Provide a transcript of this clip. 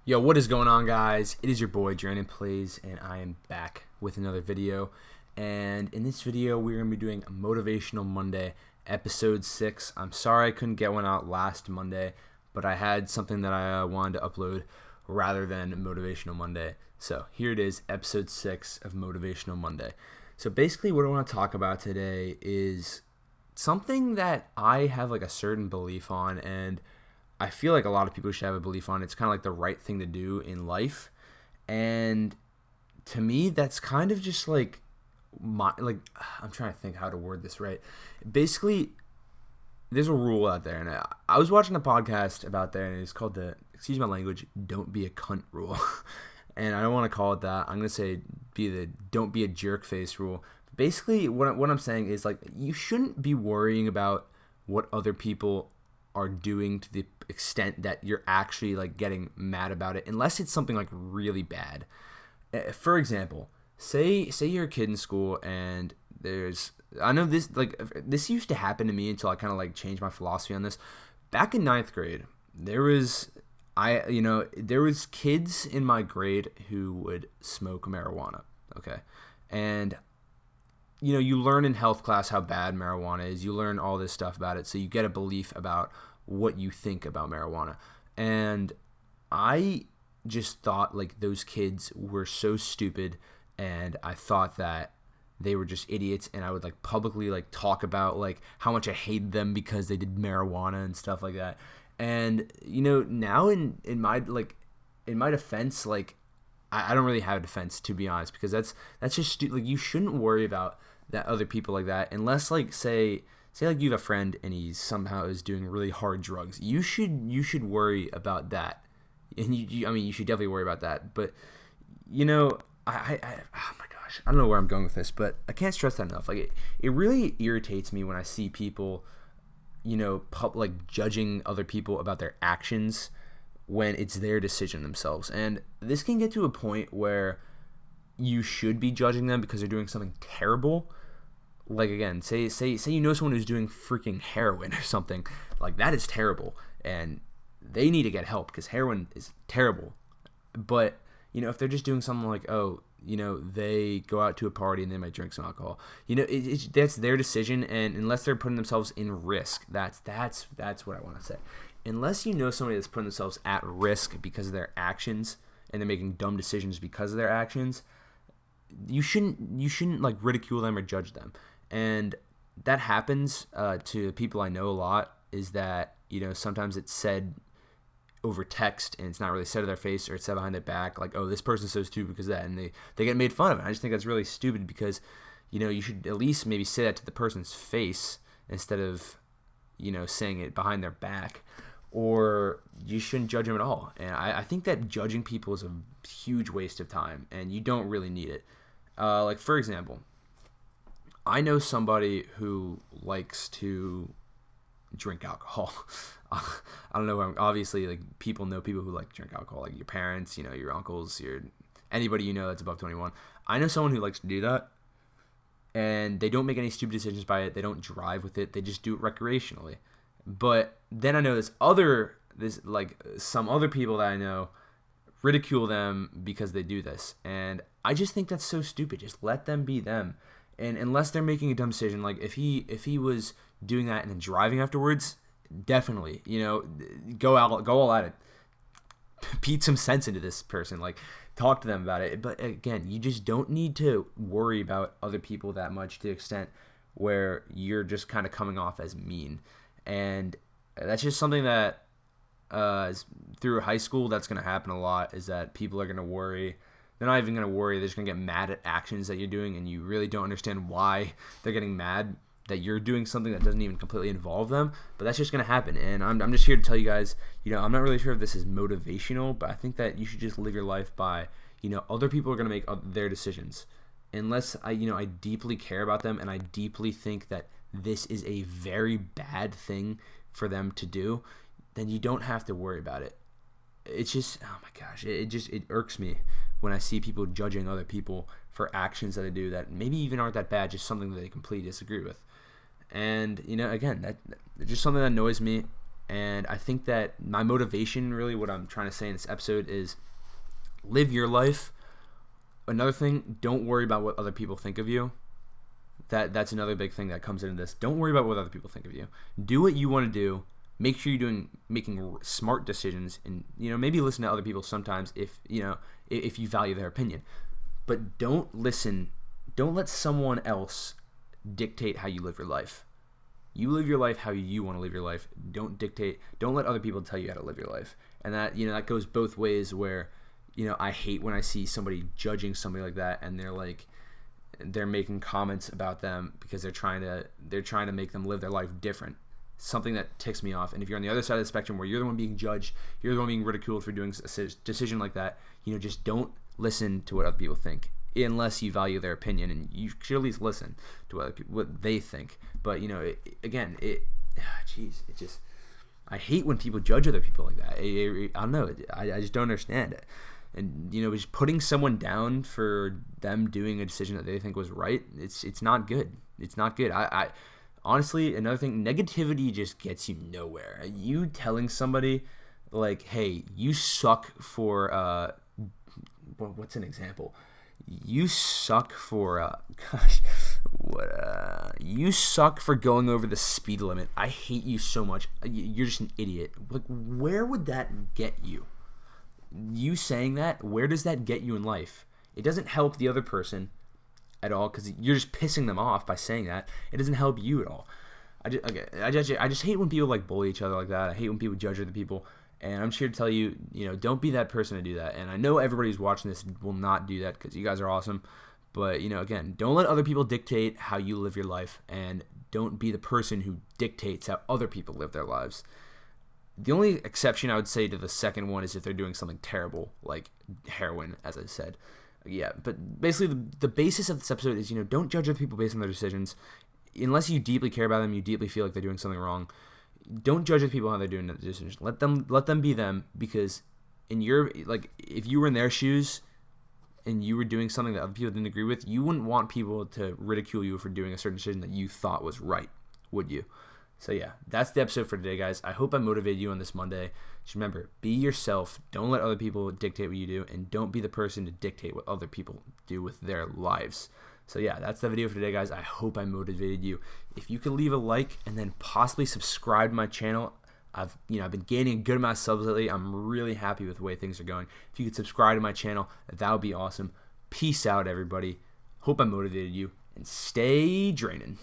Yo, what is going on, guys? It is your boy, Jordan Plays, and I am back with another video. And in this video, we're going to be doing a Motivational Monday, episode 6. I'm sorry I couldn't get one out last Monday, but I had something that I wanted to upload rather than Motivational Monday. So here it is, episode 6 of Motivational Monday. So basically what I want to talk about today is something that I have like a certain belief on, and I feel like a lot of people should have a belief on. It's kind of like the right thing to do in life. And to me, that's kind of just like I'm trying to think how to word this right. Basically, there's a rule out there, and I was watching a podcast about that, and it's called the, excuse my language, don't be a cunt rule. And I don't want to call it that. I'm going to say don't be a jerk face rule. Basically, what I'm saying is, like, you shouldn't be worrying about what other people are doing to the extent that you're actually like getting mad about it, unless it's something like really bad. For example, say you're a kid in school, and I know this used to happen to me until I kind of like changed my philosophy on this. Back in 9th grade, there was kids in my grade who would smoke marijuana. Okay. And you learn in health class how bad marijuana is. You learn all this stuff about it, so you get a belief about what you think about marijuana. And I just thought like those kids were so stupid, and I thought that they were just idiots, and I would like publicly like talk about like how much I hated them because they did marijuana and stuff like that. And now in my defense, like I don't really have a defense, to be honest, because that's just like, you shouldn't worry about that other people like that, unless like say like you have a friend and he somehow is doing really hard drugs. You should worry about that, and you should definitely worry about that. But oh my gosh, I don't know where I'm going with this, but I can't stress that enough. Like it really irritates me when I see people like judging other people about their actions when it's their decision themselves. And this can get to a point where you should be judging them because they're doing something terrible. Like, again, say someone who's doing freaking heroin or something. Like, that is terrible, and they need to get help because heroin is terrible. But if they're just doing something like, they go out to a party and they might drink some alcohol, that's their decision. And unless they're putting themselves in risk, that's what I want to say. Unless somebody that's putting themselves at risk because of their actions, and they're making dumb decisions because of their actions, you shouldn't like ridicule them or judge them. And that happens to people I know a lot, is that sometimes it's said over text and it's not really said to their face, or it's said behind their back, like, oh, this person says too because of that, and they get made fun of. And I just think that's really stupid, because you should at least maybe say that to the person's face instead of saying it behind their back, or you shouldn't judge them at all. And I think that judging people is a huge waste of time, and you don't really need it. Like, for example, I know somebody who likes to drink alcohol. I don't know. Obviously, like, people know people who like to drink alcohol, like your parents, your uncles, anybody that's above 21. I know someone who likes to do that, and they don't make any stupid decisions by it. They don't drive with it. They just do it recreationally. But then I know some other people that I know ridicule them because they do this, and I just think that's so stupid. Just let them be them. And unless they're making a dumb decision, like if he was doing that and then driving afterwards, definitely go all at it, beat some sense into this person, like talk to them about it. But again, you just don't need to worry about other people that much, to the extent where you're just kind of coming off as mean. And that's just something that through high school, that's going to happen a lot, is that people are going to worry. They're not even going to worry. They're just going to get mad at actions that you're doing, and you really don't understand why they're getting mad that you're doing something that doesn't even completely involve them. But that's just going to happen. And I'm just here to tell you guys, I'm not really sure if this is motivational, but I think that you should just live your life by, other people are going to make their decisions. Unless I deeply care about them, and I deeply think that this is a very bad thing for them to do, then you don't have to worry about it. It's just, oh my gosh, it irks me when I see people judging other people for actions that they do that maybe even aren't that bad, just something that they completely disagree with. And again, that's just something that annoys me. And I think that my motivation, really what I'm trying to say in this episode, is live your life. Another thing, don't worry about what other people think of you. That's another big thing that comes into this. Don't worry about what other people think of you. Do what you want to do. Make sure you're making smart decisions, and maybe listen to other people sometimes if you value their opinion. But don't let someone else dictate how you live your life. You live your life how you want to live your life. Don't let other people tell you how to live your life. And that goes both ways, where I hate when I see somebody judging somebody like that, and they're making comments about them because they're trying to make them live their life different. Something that ticks me off. And if you're on the other side of the spectrum, where you're the one being judged, you're the one being ridiculed for doing a decision like that, just don't listen to what other people think, unless you value their opinion, and you should at least listen to what they think. But I hate when people judge other people like that. I don't know. I just don't understand it. And just putting someone down for them doing a decision that they think was right, it's not good. It's not good. I honestly, another thing, negativity just gets you nowhere. You telling somebody like, hey, you suck for what's an example? You suck for you suck for going over the speed limit. I hate you so much. You're just an idiot. Like, where would that get you? You saying that, where does that get you in life? It doesn't help the other person at all, because you're just pissing them off by saying that. It doesn't help you at all. I just hate when people bully each other like that. I hate when people judge other people. And I'm here to tell you, don't be that person to do that. And I know everybody who's watching this will not do that, because you guys are awesome. But, again, don't let other people dictate how you live your life, and don't be the person who dictates how other people live their lives. The only exception I would say to the second one is if they're doing something terrible, like heroin, as I said. Yeah, but basically the basis of this episode is, don't judge other people based on their decisions. Unless you deeply care about them, you deeply feel like they're doing something wrong. Don't judge other people how they're doing the decisions. Let them be them, because if you were in their shoes and you were doing something that other people didn't agree with, you wouldn't want people to ridicule you for doing a certain decision that you thought was right, would you? So yeah, that's the episode for today, guys. I hope I motivated you on this Monday. Just remember, be yourself. Don't let other people dictate what you do, and don't be the person to dictate what other people do with their lives. So yeah, that's the video for today, guys. I hope I motivated you. If you could leave a like and then possibly subscribe to my channel. I've been gaining a good amount of subs lately. I'm really happy with the way things are going. If you could subscribe to my channel, that would be awesome. Peace out, everybody. Hope I motivated you, and stay draining.